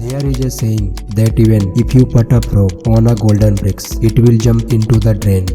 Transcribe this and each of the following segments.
There is a saying that even if you put a frog on a golden bricks, it will jump into the drain.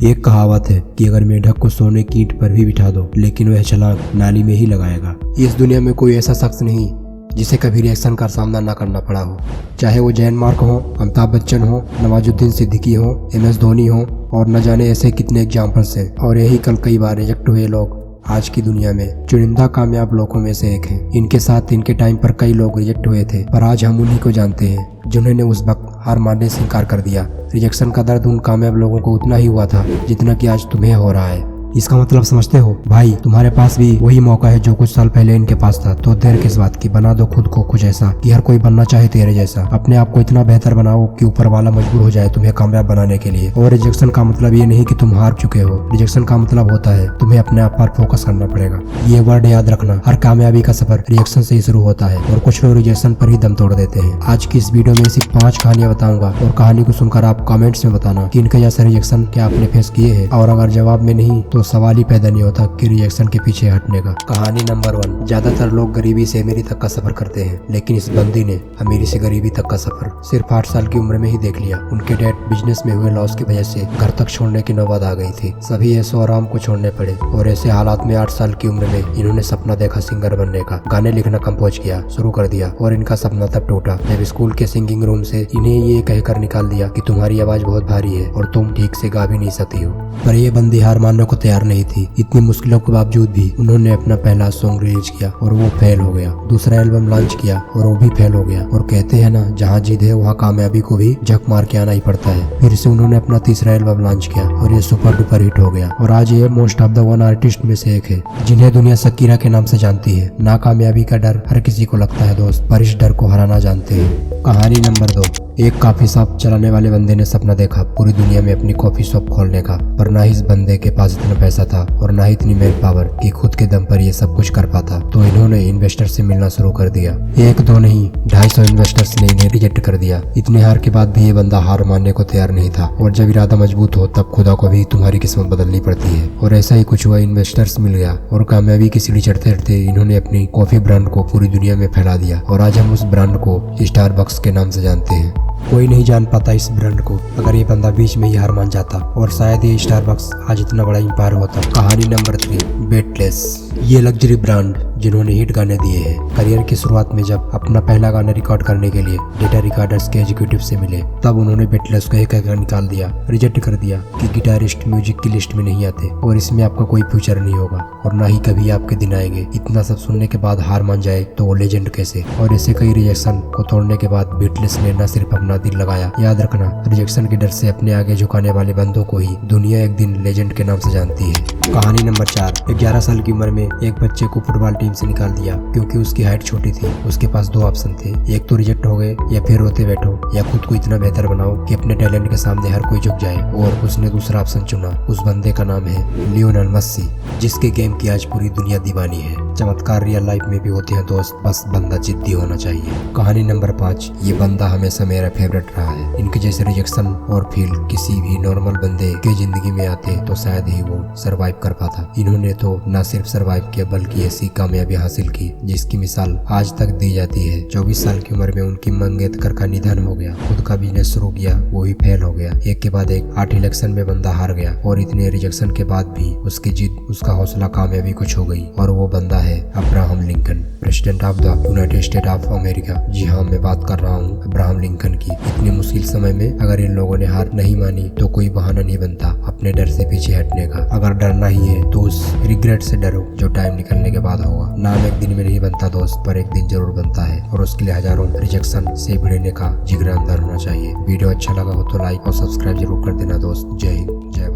एक कहावत है कि अगर मेढक को सोने की ईंट पर भी बिठा दो लेकिन वह छलांग नाली में ही लगाएगा। इस दुनिया में कोई ऐसा शख्स नहीं जिसे कभी रिएक्शन का सामना न करना पड़ा हो, चाहे वो जैन मार्क हो, अमिताभ बच्चन हो, नवाजुद्दीन सिद्दीकी हो, MS धोनी हो और न जाने ऐसे कितने एग्जाम्पल्स हैं। और यही कल कई बार रिजेक्ट हुए लोग आज की दुनिया में चुनिंदा कामयाब लोगों में से एक हैं। इनके साथ इनके टाइम पर कई लोग रिजेक्ट हुए थे, पर आज हम उन्हीं को जानते हैं जिन्होंने उस वक्त हार मानने से इनकार कर दिया। रिजेक्शन का दर्द उन कामयाब लोगों को उतना ही हुआ था जितना कि आज तुम्हें हो रहा है। इसका मतलब समझते हो भाई? तुम्हारे पास भी वही मौका है जो कुछ साल पहले इनके पास था। तो देर किस बात की, बना दो खुद को कुछ ऐसा कि हर कोई बनना चाहे तेरे जैसा। अपने आप को इतना बेहतर बनाओ कि ऊपर वाला मजबूर हो जाए तुम्हें कामयाब बनाने के लिए। और रिजेक्शन का मतलब ये नहीं कि तुम हार चुके हो। रिजेक्शन का मतलब होता है तुम्हें अपने आप पर फोकस करना पड़ेगा। ये वर्ड याद रखना, हर कामयाबी का सफर रिजेक्शन से ही शुरू होता है और कुछ लोग रिजेक्शन पर ही दम तोड़ देते हैं। आज की इस वीडियो में सिर्फ 5 कहानियां बताऊंगा और कहानी को सुनकर आप कमेंट्स में बताना कि इनका जैसा रिजेक्शन क्या आपने फेस किए हैं, और अगर जवाब में नहीं तो सवाल ही पैदा होता कि रिएक्शन के पीछे हटने का। कहानी नंबर 1। ज्यादातर लोग गरीबी से अमीरी तक का सफर करते हैं, लेकिन इस बंदी ने अमीरी से गरीबी तक का सफर सिर्फ 8 साल की उम्र में ही देख लिया। उनके डैड बिजनेस में हुए लॉस की वजह से घर तक छोड़ने की नौबत आ गई थी। सभी ऐशो आराम को छोड़ने पड़े और ऐसे हालात में 8 साल की उम्र में इन्होंने सपना देखा सिंगर बनने का। गाने लिखना कंपोज किया शुरू कर दिया और इनका सपना तब टूटा जब स्कूल के सिंगिंग रूम से इन्हें ये कहकर निकाल दिया कि तुम्हारी आवाज बहुत भारी है और तुम ठीक से गा भी नहीं सकती हो। पर ये बंदी हार मानने को तैयार नहीं थी। इतनी मुश्किलों के बावजूद भी उन्होंने अपना पहला सॉन्ग रिलीज किया और वो फेल हो गया। दूसरा एल्बम लॉन्च किया और वो भी फेल हो गया। और कहते हैं ना, जहाँ जिद है वहाँ कामयाबी को भी झक मार के आना ही पड़ता है। फिर से उन्होंने अपना तीसरा एल्बम लॉन्च किया और ये सुपर डुपर हिट हो गया। और आज ये most of the one artist में से एक है जिन्हें दुनिया शकीरा के नाम से जानती है। नाकामयाबी का डर हर किसी को लगता है दोस्त, पर इस डर को हराना जानते हैं। कहानी नंबर 2। एक कॉफी शॉप चलाने वाले बंदे ने सपना देखा पूरी दुनिया में अपनी कॉफी शॉप खोलने का, पर ना ही इस बंदे के पास इतना पैसा था और ना ही इतनी मैन पावर कि खुद के दम पर ये सब कुछ कर पाता। तो इन्होंने इन्वेस्टर से मिलना शुरू कर दिया। 1-2 नहीं, 250 इन्वेस्टर्स ने इन्हें रिजेक्ट कर दिया। इतने हार के बाद भी ये बंदा हार मानने को तैयार नहीं था। और जब इरादा मजबूत हो तब खुदा को भी तुम्हारी किस्मत बदलनी पड़ती है। और ऐसा ही कुछ हुआ, इन्वेस्टर्स मिल गया और कामयाबी की सीढ़ी चढ़ते चढ़ते इन्होंने अपनी कॉफी ब्रांड को पूरी दुनिया में फैला दिया। और आज हम उस ब्रांड को स्टारबक्स के नाम से जानते हैं। कोई नहीं जान पाता इस ब्रांड को अगर ये बंदा बीच में ही हार मान जाता, और शायद ये स्टारबक्स आज इतना बड़ा एम्पायर होता। कहानी नंबर 3। बेटलेस। ये लग्जरी ब्रांड जिन्होंने हिट गाने दिए हैं। करियर की शुरुआत में जब अपना पहला गाना रिकॉर्ड करने के लिए डेटा रिकॉर्डर्स के एग्जीक्यूटिव से मिले, तब उन्होंने बेटलेस को एक निकाल दिया, रिजेक्ट कर दिया कि गिटारिस्ट म्यूजिक की लिस्ट में नहीं आते और इसमें आपका कोई फ्यूचर नहीं होगा और ना ही कभी आपके दिन आएंगे। इतना सब सुनने के बाद हार मान जाए तो वो लेजेंड कैसे। और ऐसे कई रिजेक्शन को तोड़ने के बाद बेटलेस ने न सिर्फ अपना दिल लगाया। याद रखना, रिजेक्शन के डर से अपने आगे झुकाने वाले बंदों को ही दुनिया एक दिन लेजेंड के नाम से जानती है। कहानी नंबर 4। 11 साल की उम्र में एक बच्चे को फुटबॉल टीम से निकाल दिया क्योंकि उसकी हाइट छोटी थी। उसके पास 2 ऑप्शन थे, एक तो रिजेक्ट हो गए या फिर रोते बैठो या खुद को इतना बेहतर बनाओ कि अपने टैलेंट के सामने हर कोई झुक जाए। और उसने दूसरा ऑप्शन चुना। उस बंदे का नाम है लियोनेल मेसी, जिसके गेम की आज पूरी दुनिया दीवानी है। चमत्कार रियल लाइफ में भी होते हैं दोस्त, बस बंदा जिद्दी होना चाहिए। कहानी नंबर 5। ये बंदा हमेशा मेरा फेवरेट रहा है। इनके जैसे रिजेक्शन और फील किसी भी नॉर्मल बंदे के जिंदगी में आते तो शायद ही वो सरवाइव कर पाता। इन्होंने तो न सिर्फ सरवाइव किया बल्कि ऐसी कामयाबी हासिल की जिसकी मिसाल आज तक दी जाती है। 24 साल की उम्र में उनकी मंगेतकर का निधन हो गया। खुद का बिजनेस शुरू किया, वो ही फेल हो गया। एक के बाद एक 8 इलेक्शन में बंदा हार गया और इतने रिजेक्शन के बाद भी उसकी जिद, उसका हौसला कामयाबी को छू गई। और वो बंदा है Abraham Lincoln, president of the united state of America. जी हाँ, मैं बात कर रहा हूँ अब्राहम लिंकन की। इतने मुश्किल समय में अगर इन लोगों ने हार नहीं मानी तो कोई बहाना नहीं बनता अपने डर से पीछे हटने का। अगर डरना ही है तो उस रिग्रेट से डरो जो टाइम निकलने के बाद होगा। नाम एक दिन में नहीं बनता दोस्त, पर एक दिन जरूर बनता है और उसके लिए हजारों रिजेक्शन से भिड़ने का जिगरा अंदर होना चाहिए। वीडियो अच्छा लगा हो तो लाइक और सब्सक्राइब जरूर कर देना दोस्त। जय हिंद, जय